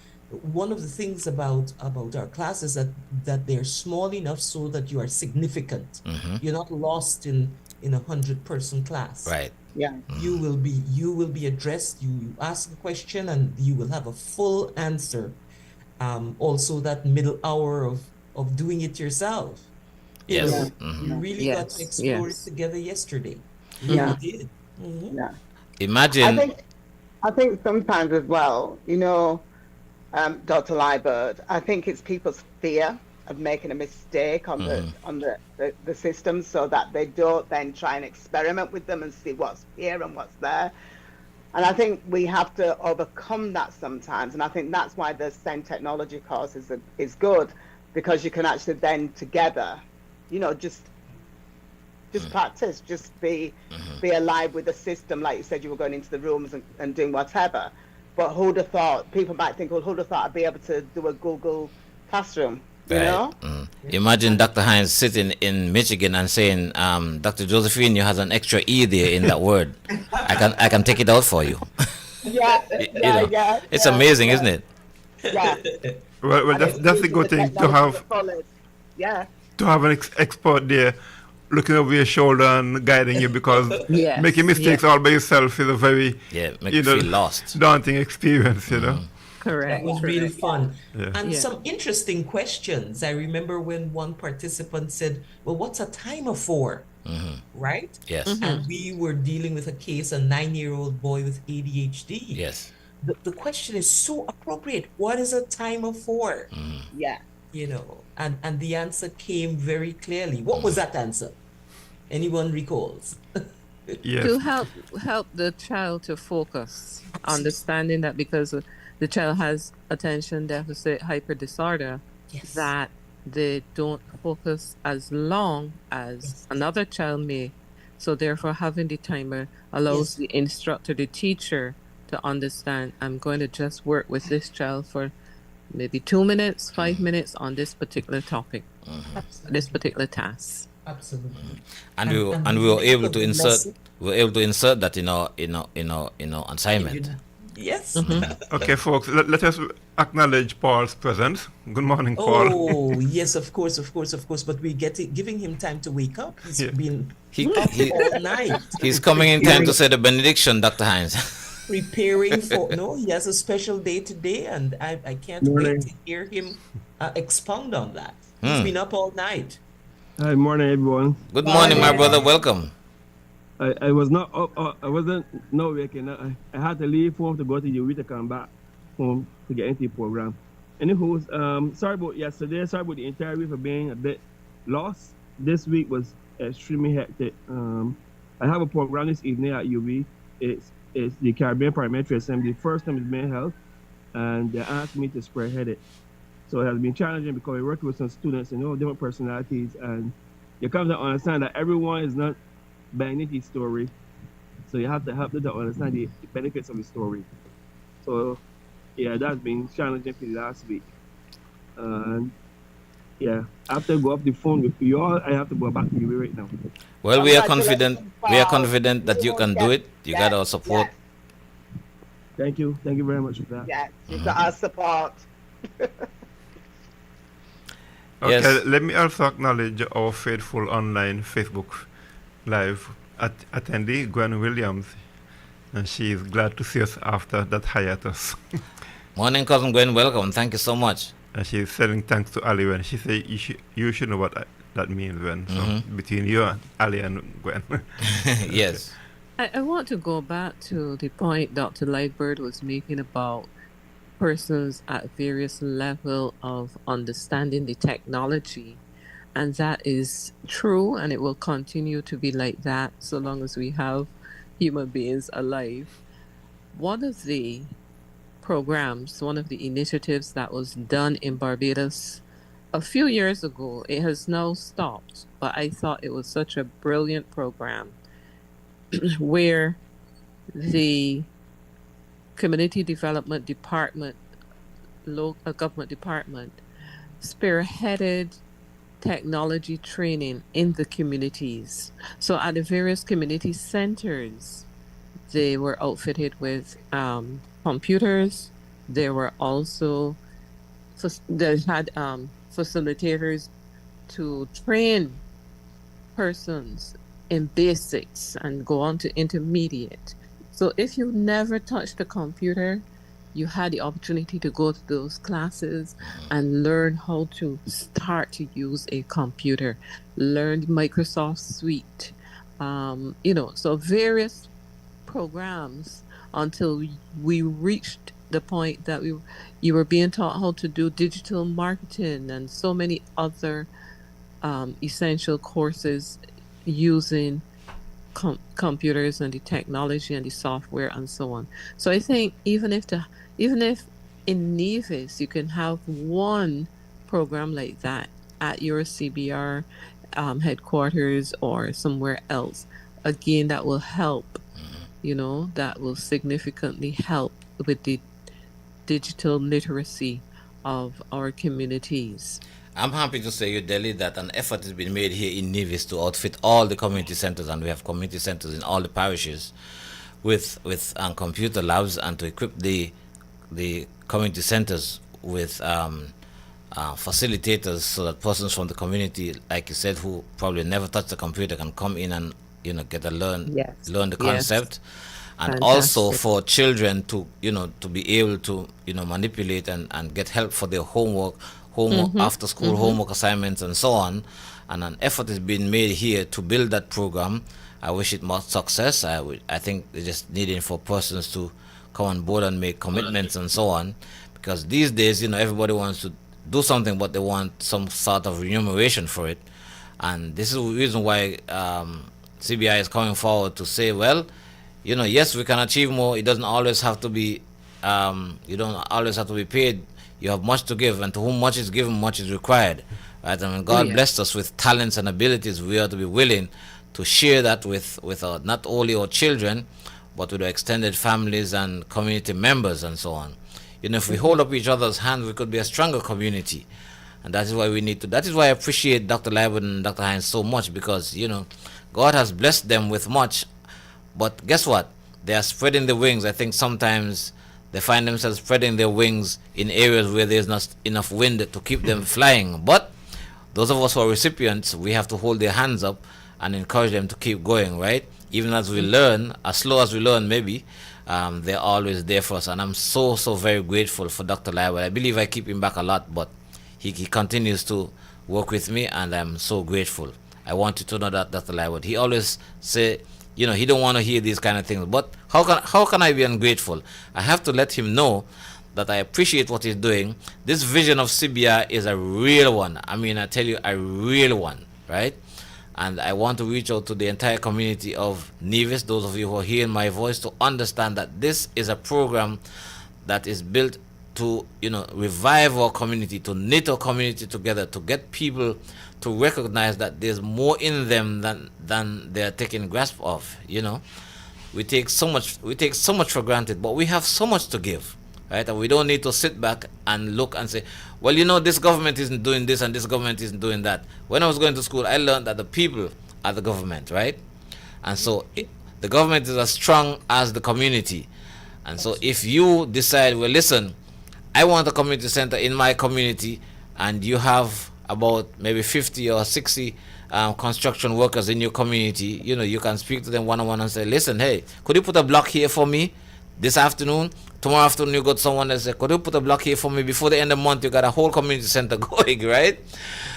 one of the things about our classes that they're small enough so that you are significant. You're not lost in a 100-person class. Right. Yeah. You will be addressed. You ask a question and you will have a full answer. Also that middle hour of doing it yourself. Yes. You really got to explore it together yesterday. You really did. Yeah. Imagine. I think sometimes as well, you know, Dr. Liebert, I think it's people's fear of making a mistake on the system, so that they don't then try and experiment with them and see what's here and what's there. And I think we have to overcome that sometimes. And I think that's why the SEN technology course is good, because you can actually then together, you know, just practice, just be alive with the system. Like you said, you were going into the rooms and doing whatever. But who'd have thought? People might think, well, who'd have thought I'd be able to do a Google Classroom? You know? Imagine Dr. Hines sitting in Michigan and saying, Dr. Josephine, you have an extra E there in that word. I can take it out for you. It's amazing, isn't it? Yeah. Well, that's the good thing to have. To have an expert there looking over your shoulder and guiding you, because making mistakes all by yourself is a very make you feel lost, daunting experience, you know. Correct. That was really fun. Yeah. And some interesting questions. I remember when one participant said, well, what's a timer for? Right? Yes. And we were dealing with a case, a 9-year-old boy with ADHD. Yes. The question is so appropriate. What is a timer for? Yeah. You know, and the answer came very clearly. What was that answer? Anyone recalls? Yes. To help the child to focus, understanding that because the child has attention deficit hyper disorder, that they don't focus as long as another child may. So therefore, having the timer allows the instructor, the teacher, to understand, I'm going to just work with this child for maybe 2 minutes, 5 minutes on this particular topic, this particular task. Absolutely. And we were able to insert that in our assignment. Yes. Okay, folks, let us acknowledge Paul's presence. Good morning, Paul. Oh, yes, of course. But we giving him time to wake up. He's been up all night. He's coming in time to say the benediction, Dr. Hines. Preparing for, he has a special day today, and I can't wait to hear him expound on that. He's been up all night. Hi, morning, everyone. Good morning, my brother. Welcome. I was not up, I wasn't waking. I had to leave home to go to UV to come back home to get into the program. Anywho, sorry about yesterday. Sorry about the entire week for being a bit lost. This week was extremely hectic. I have a program this evening at UV. It's the Caribbean Parliamentary Assembly. First time is mental health, and they asked me to spearhead it. So it has been challenging because we're working with some students and all different personalities, and you come to understand that everyone is not buying the story. So you have to help them to understand the benefits of the story. So yeah, that's been challenging for the last week. And yeah, after I go off the phone with you all, I have to go back to you right now. Well, we are confident. We are confident that you can do it. You got our support. Yes. Thank you. Thank you very much for that. Yes, you got our support. Okay, Yes. let me also acknowledge our faithful online Facebook Live attendee, Gwen Williams. And she is glad to see us after that hiatus. Morning, cousin Gwen. Welcome. Thank you so much. And she's saying thanks to Ali when she said you should know what that means when. So between you and Ali and Gwen. Yes. I want to go back to the point Dr. Lightbird was making about persons at various level of understanding the technology, and that is true, and it will continue to be like that so long as we have human beings alive. One of the programs, one of the initiatives that was done in Barbados a few years ago, it has now stopped, but I thought it was such a brilliant program where the community development department, local government department, spearheaded technology training in the communities. So at the various community centers, they were outfitted with computers. They were also, they had facilitators to train persons in basics and go on to intermediate. So if you never touched a computer, you had the opportunity to go to those classes and learn how to start to use a computer, learn Microsoft Suite, so various programs until we reached the point that you were being taught how to do digital marketing and so many other essential courses using computers and the technology and the software and so on. So I think even if in Nevis you can have one program like that at your CBR headquarters or somewhere else, again, that will help, that will significantly help with the digital literacy of our communities. I'm happy to say, Delhi, that an effort has been made here in Nevis to outfit all the community centers, and we have community centers in all the parishes with computer labs, and to equip the community centers with facilitators so that persons from the community, like you said, who probably never touched a computer can come in and get to learn the concept. And Fantastic. Also for children to be able to manipulate and get help for their homework after school homework assignments and so on. And an effort is being made here to build that program. I wish it more success. I think they just needing for persons to come on board and make commitments and so on, because these days everybody wants to do something, but they want some sort of remuneration for it. And this is the reason why CBI is coming forward to say, well, yes, we can achieve more. It doesn't always have to be you don't always have to be paid. You have much to give, and to whom much is given, much is required. Right? And when God blessed us with talents and abilities, we are to be willing to share that with not only our children, but with our extended families and community members and so on. if we hold up each other's hands, we could be a stronger community. And that is why we need to. That is why I appreciate Dr. Liebert and Dr. Hines so much, because, God has blessed them with much. But guess what? They are spreading the wings. I think sometimes they find themselves spreading their wings in areas where there's not enough wind to keep them flying. But those of us who are recipients, we have to hold their hands up and encourage them to keep going, right? Even as we learn, as slow as we learn maybe, they're always there for us. And I'm so very grateful for Dr. Liebert. I believe I keep him back a lot, but he continues to work with me, and I'm so grateful. I want you to know that, Dr. Liebert. He always say, he don't want to hear these kind of things. But how can I be ungrateful? I have to let him know that I appreciate what he's doing. This vision of CBR is a real one. I mean, I tell you, a real one, right? And I want to reach out to the entire community of Nevis, those of you who are hearing my voice, to understand that this is a program that is built to, revive our community, to knit our community together, to get people to recognize that there's more in them than they're taking grasp of. We take so much for granted, but we have so much to give, right? And we don't need to sit back and look and say, well, this government isn't doing this and this government isn't doing that. When I was going to school, I learned that the people are the government, right? And so the government is as strong as the community. And so if you decide, well, listen, I want a community center in my community, and you have about maybe 50 or 60 construction workers in your community, you can speak to them one-on-one and say, listen, hey, could you put a block here for me this afternoon? Tomorrow afternoon you got someone that says, could you put a block here for me? Before the end of the month, you got a whole community center going, right?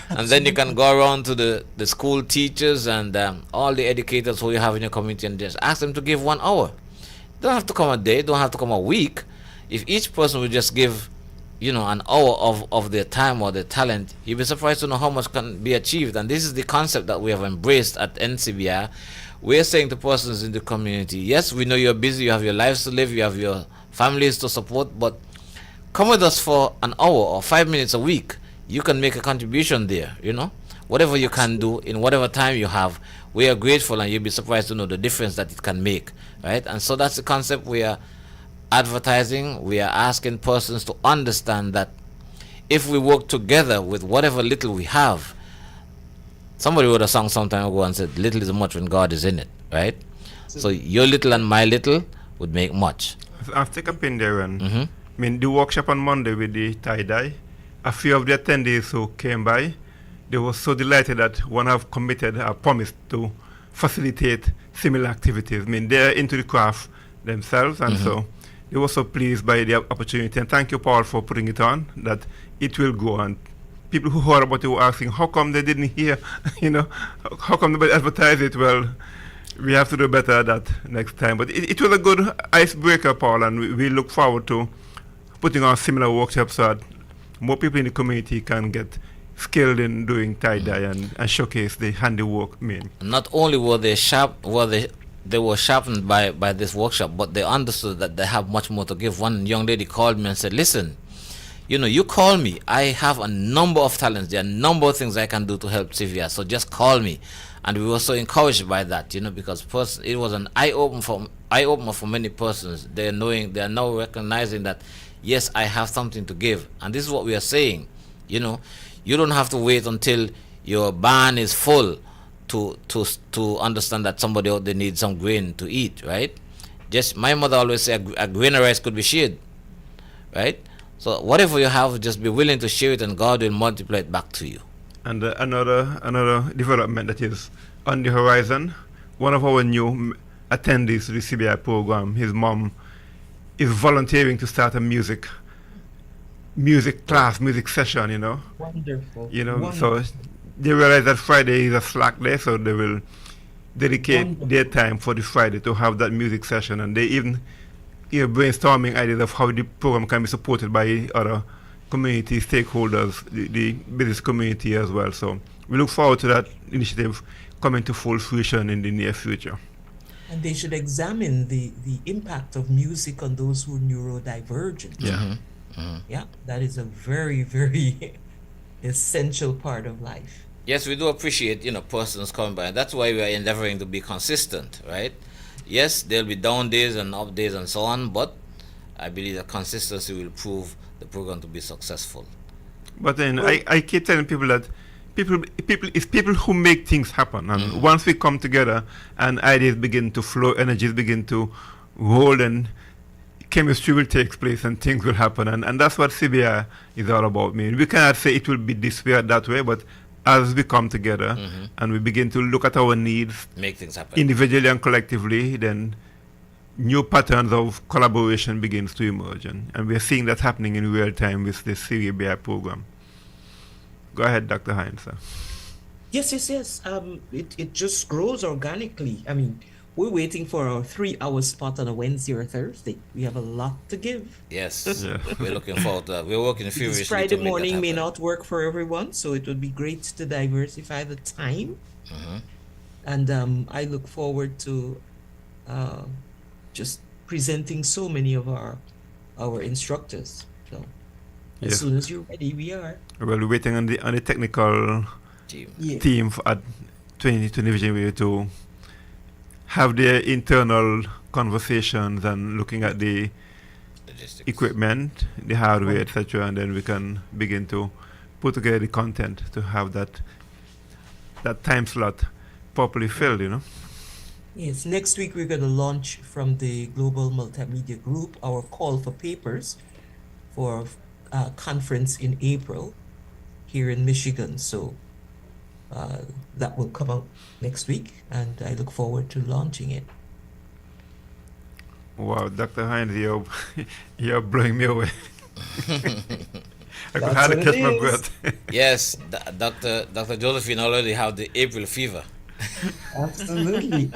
And then you can go around to the school teachers and all the educators who you have in your community and just ask them to give 1 hour. Don't have to come a day, don't have to come a week. If each person would just give, an hour of their time or their talent, you'd be surprised to know how much can be achieved. And this is the concept that we have embraced at NCBR. We're saying to persons in the community, yes, we know you're busy, you have your lives to live, you have your families to support, but come with us for an hour or 5 minutes a week. You can make a contribution there, whatever you can do in whatever time you have. We are grateful, and you'll be surprised to know the difference that it can make, right? And so that's the concept we are advertising. We are asking persons to understand that if we work together with whatever little we have, somebody wrote a song some time ago and said, little is much when God is in it, right? So your little and my little would make much. I'll take a pin there. And I mean, the workshop on Monday with the tie-dye, a few of the attendees who came by, they were so delighted that one have committed a promise to facilitate similar activities. I mean, they're into the craft themselves, and so they were so pleased by the opportunity. And thank you, Paul, for putting it on, that it will go on. People who heard about it were asking, how come they didn't hear, how come nobody advertised it? Well, we have to do better at that next time. But it was a good icebreaker, Paul, and we look forward to putting on similar workshops so that more people in the community can get skilled in doing tie-dye and showcase the handiwork. Not only were they they were sharpened by this workshop, but they understood that they have much more to give. One young lady called me and said, listen, you call me. I have a number of talents. There are a number of things I can do to help CVR. So just call me. And we were so encouraged by that, because it was an eye-opener for many persons. They are now recognizing that, yes, I have something to give. And this is what we are saying. You don't have to wait until your barn is full to understand that somebody out there needs some grain to eat, right? Just, my mother always said a grain of rice could be shared, right? So whatever you have, just be willing to share it, and God will multiply it back to you. And another development that is on the horizon, one of our new attendees to the CBI program, his mom is volunteering to start a music class, music session, Wonderful. Wonderful. So they realize that Friday is a slack day, so they will dedicate their time for this Friday to have that music session. And they even brainstorming ideas of how the program can be supported by other community stakeholders, the business community as well. So we look forward to that initiative coming to full fruition in the near future. And they should examine the impact of music on those who are neurodivergent. Yeah. Yeah, that is a very, very essential part of life. Yes, we do appreciate, persons coming by. That's why we are endeavoring to be consistent, right? Yes, there'll be down days and up days and so on, but I believe that consistency will prove the program to be successful. But then I keep telling people that it's people who make things happen, and once we come together and ideas begin to flow, energies begin to roll, and chemistry will take place and things will happen, and that's what CBI is all about. I mean, we cannot say it will be this way or that way, but as we come together and we begin to look at our needs, make things happen individually and collectively, then new patterns of collaboration begins to emerge, and we're seeing that happening in real time with this CBI program. Go ahead, Dr. Hines. Sir. Yes. It just grows organically. I mean, we're waiting for our 3-hour spot on a Wednesday or Thursday. We have a lot to give. Yes, we're looking forward to that. We're working furiously. Friday morning may not work for everyone, so it would be great to diversify the time. And I look forward to just presenting so many of our instructors. So as soon as you're ready, we are. Well, we're waiting on the technical team at 2020 Vision Radio to have their internal conversations and looking at the equipment, the hardware, etc., and then we can begin to put together the content to have that time slot properly filled, you know. Yes, next week we're going to launch from the Global Multimedia Group our call for papers for a conference in April here in Michigan. So that will come out next week, and I look forward to launching it. Wow, Dr. Hines, you're blowing me away. I could hardly catch my breath. Yes, Dr. Josephine already have the April fever. Absolutely.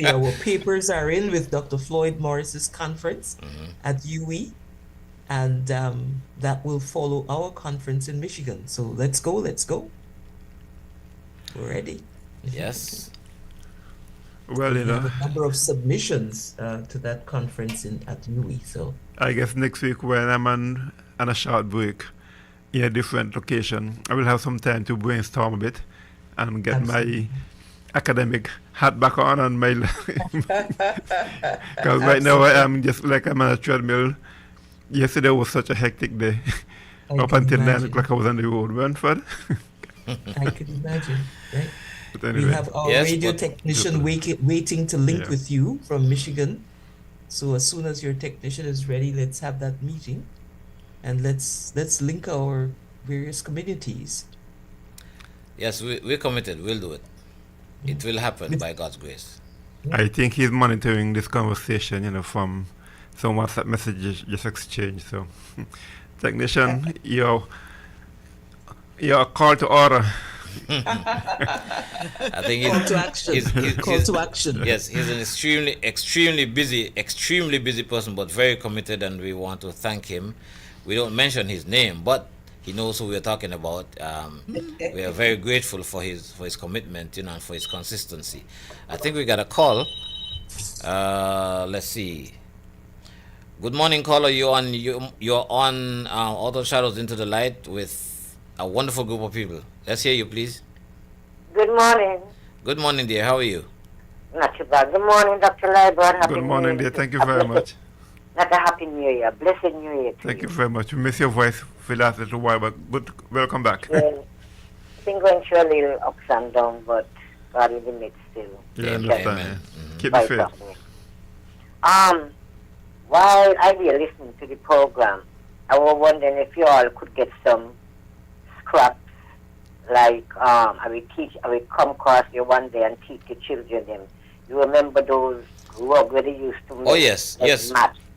Our papers are in with Dr. Floyd Morris's conference at UE, and that will follow our conference in Michigan. So let's go. We're ready. Yes. Well, you know, have a number of submissions to that conference at UE. So I guess next week when I'm on a short break in a different location, I will have some time to brainstorm a bit and get my academic hat back on and my because right now I am just like I'm on a treadmill. Yesterday was such a hectic day. Up until 9 o'clock I was on the road. Brentford. I can imagine, right? But anyway. We have our radio technician waiting to link with you from Michigan. So as soon as your technician is ready, let's have that meeting, and let's link our various communities. Yes, we're committed. We'll do it. It will happen by God's grace. I think he's monitoring this conversation, you know, from some WhatsApp messages just exchanged. So, technician, you're called to order. I think call to action. Yes, he's an extremely busy person, but very committed, and we want to thank him. We don't mention his name, but he knows who we're talking about. We are very grateful for his commitment, you know, and for his consistency. I think we got a call. Let's see. Good morning, caller. You're on Auto Shadows Into the Light with a wonderful group of people. Let's hear you, please. Good morning. Good morning, dear. How are you? Not too bad. Good morning, Dr. Liebert. Good morning, dear. Thank you very much. Not a happy New Year. Blessed New Year. Thank you very much. We miss your voice for the last little while, but good. Welcome back. Yeah. I've been going through a little ups and downs, but God in the midst still. Yeah, I understand. Yeah. Keep it faith. While I was listening to the program, I was wondering if you all could get some scraps, like I will come across you one day and teach the children them. You remember those rug where they used to make? Oh yes.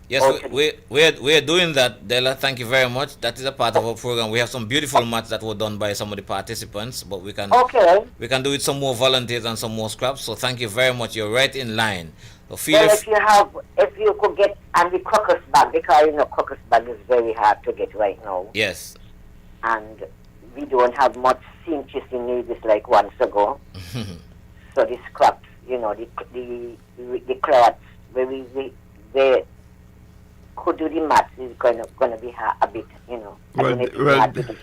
Yes, we're doing that, Della. Thank you very much. That is a part of our program. We have some beautiful mats that were done by some of the participants, but we can do it some more volunteers and some more scraps. So thank you very much. You're right in line. So if you could get and the crocus bag, because you know crocus bag is very hard to get right now. Yes. And we don't have much cinches in needles like once ago. So the scraps, you know, the cloths where we could do the maths is going to be a bit, you know.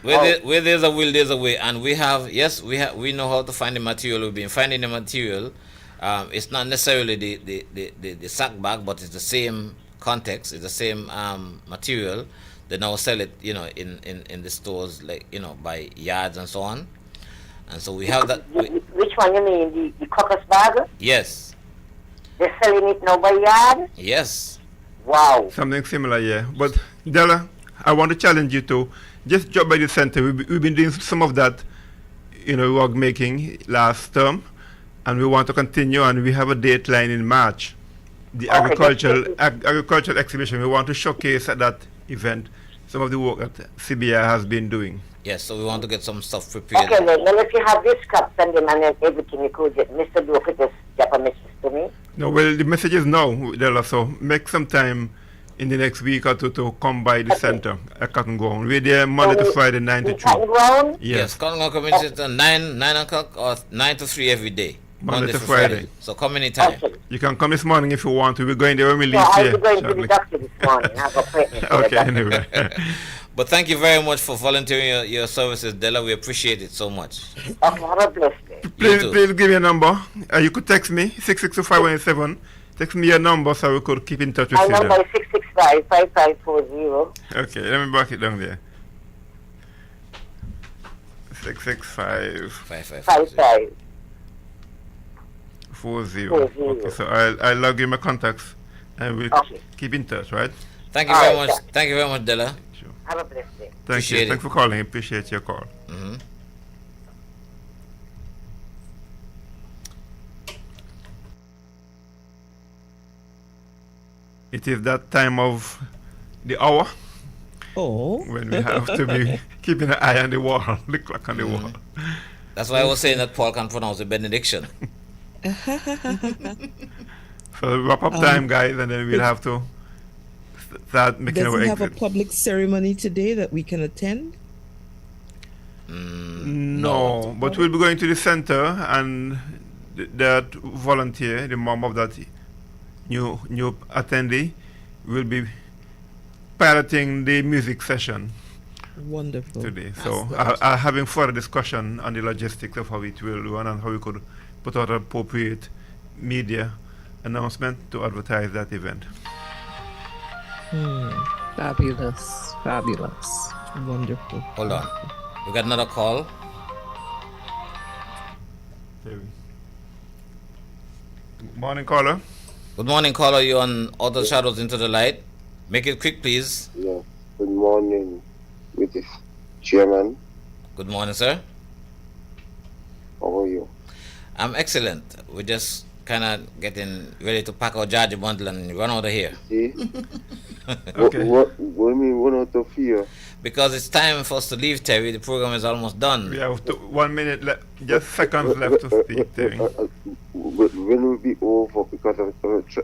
Where there's a will, there's a way, and we know how to find the material. We've been finding the material. It's not necessarily the sack bag, but it's the same context. It's the same material. They now sell it, in the stores, like, by yards and so on. And so we have that. Which one you mean? The crocus bag? Yes. They're selling it now by yard? Yes. Wow. Something similar, yeah. But Della, I want to challenge you to just drop by the center. We've been doing some of that, rug making last term, and we want to continue. And we have a dateline in March, the agricultural exhibition. We want to showcase at that event some of the work that CBI has been doing. Yes, so we want to get some stuff prepared. Okay, then if you have this scraps and them and everything, you could get Mr. Duke could just drop a message to me. No, well, the message is now, Della, so make some time in the next week or two to come by the center at Cotton Ground. We're there Monday to Friday, 9 to 3. Cotton Ground? Yes, Cotton Ground Community Center, 9 o'clock or 9 to 3 every day. Monday to Friday. So come anytime. Okay. You can come this morning if you want to. We're going there when we leave I'll here. be going to the doctor this morning. I have a appointment. Okay, anyway. But thank you very much for volunteering your services, Della. We appreciate it so much. Okay, have a blessed day. Please give me a number. You could text me, 6625187. Text me your number so we could keep in touch with My you. number Then. is 665-5540. Okay, let me back it down there. 665 55. 40. Okay, so I'll log in my contacts and we'll keep in touch, right? Thank you very much. Thank you very much, Della. Sure. Have a blessed day. Thank you. Thanks for calling. Appreciate your call. Mm-hmm. It is that time of the hour. Oh. When we have to be keeping an eye on the wall, the clock on the wall. That's why I was saying that Paul can pronounce the benediction. So wrap up time, guys, and then we'll have to start making Does our he have a exit. public ceremony today that we can attend? No, but we'll be going to the center, and that volunteer, the mom of that new attendee, will be piloting the music session. Wonderful. Today. So I'll having further discussion on the logistics of how it will run and how we could put out appropriate media announcement to advertise that event. Fabulous. Fabulous. Wonderful. Hold on. We got another call. Good morning, caller. Good morning, caller. You on Outer Shadows Into the Light. Make it quick, please. Yeah. Good morning, Mrs. Chairman. Good morning, sir. How are you? I'm excellent. We're just kind of getting ready to pack our Georgia bundle and run out of here. See? Okay. What do you mean run out of here? Because it's time for us to leave, Terry. The program is almost done. We have 1 minute left, just seconds left to speak, Terry. When will be over? Because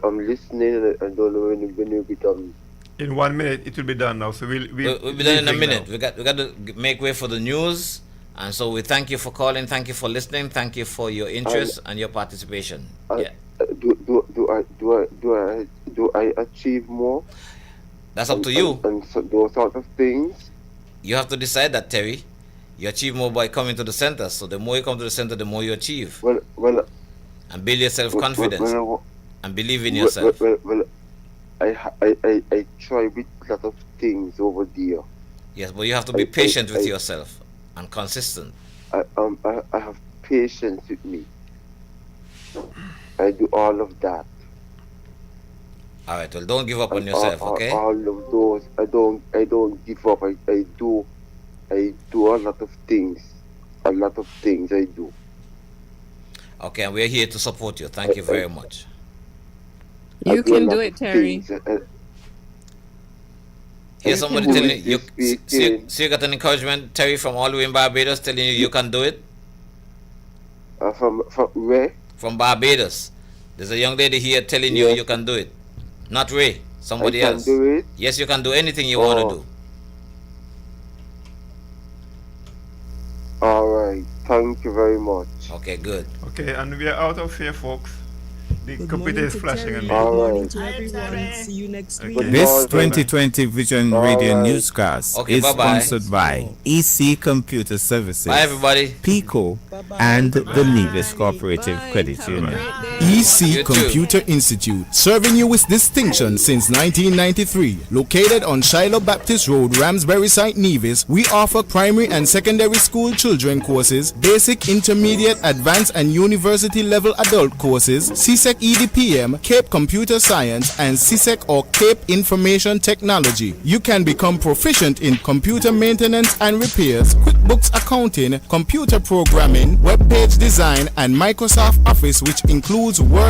I'm listening and I don't know when it will be done. In 1 minute, it will be done now. So we'll be done in a minute. We got to make way for the news, and so we thank you for calling, thank you for listening, thank you for your interest and your participation. Do I achieve more? That's up to you. And so those sorts of things. You have to decide that, Terry. You achieve more by coming to the center. So the more you come to the center, the more you achieve. Well, and build your self-confidence and believe in yourself. I try with a lot of things over there. Yes, but you have to be patient with yourself and consistent. I have patience with me. I do all of that. All right. Well, don't give up on yourself, okay? All of those. I don't give up. I do a lot of things. A lot of things I do. Okay, and we're here to support you. Thank you very much. You can do it, Terry. Here's somebody telling you, so you got an encouragement, Terry, from all the way in Barbados, telling you can do it? From where? From Barbados. There's a young lady here telling you you can do it. Not Ray, somebody else. I can do it? Yes, you can do anything you want to do. All right. Thank you very much. Okay, good. Okay, and we are out of here, folks. The Good computer morning is to flashing Terry. on me. Good All morning right. to everyone. See you next week. Okay. This morning. 2020 Vision All Radio right. newscast Okay, is bye-bye. sponsored by EC Computer Services, Bye, everybody. PICO, and the Nevis Cooperative Bye. Credit Have a Union. great day. EC You too. Computer Institute, serving you with distinction since 1993. Located on Shiloh Baptist Road, Ramsbury Site, Nevis, we offer primary and secondary school children courses, basic, intermediate, advanced, and university level adult courses, CSEC EDPM, CAPE Computer Science, and CSEC or CAPE Information Technology. You can become proficient in computer maintenance and repairs, QuickBooks accounting, computer programming, web page design, and Microsoft Office, which includes Word,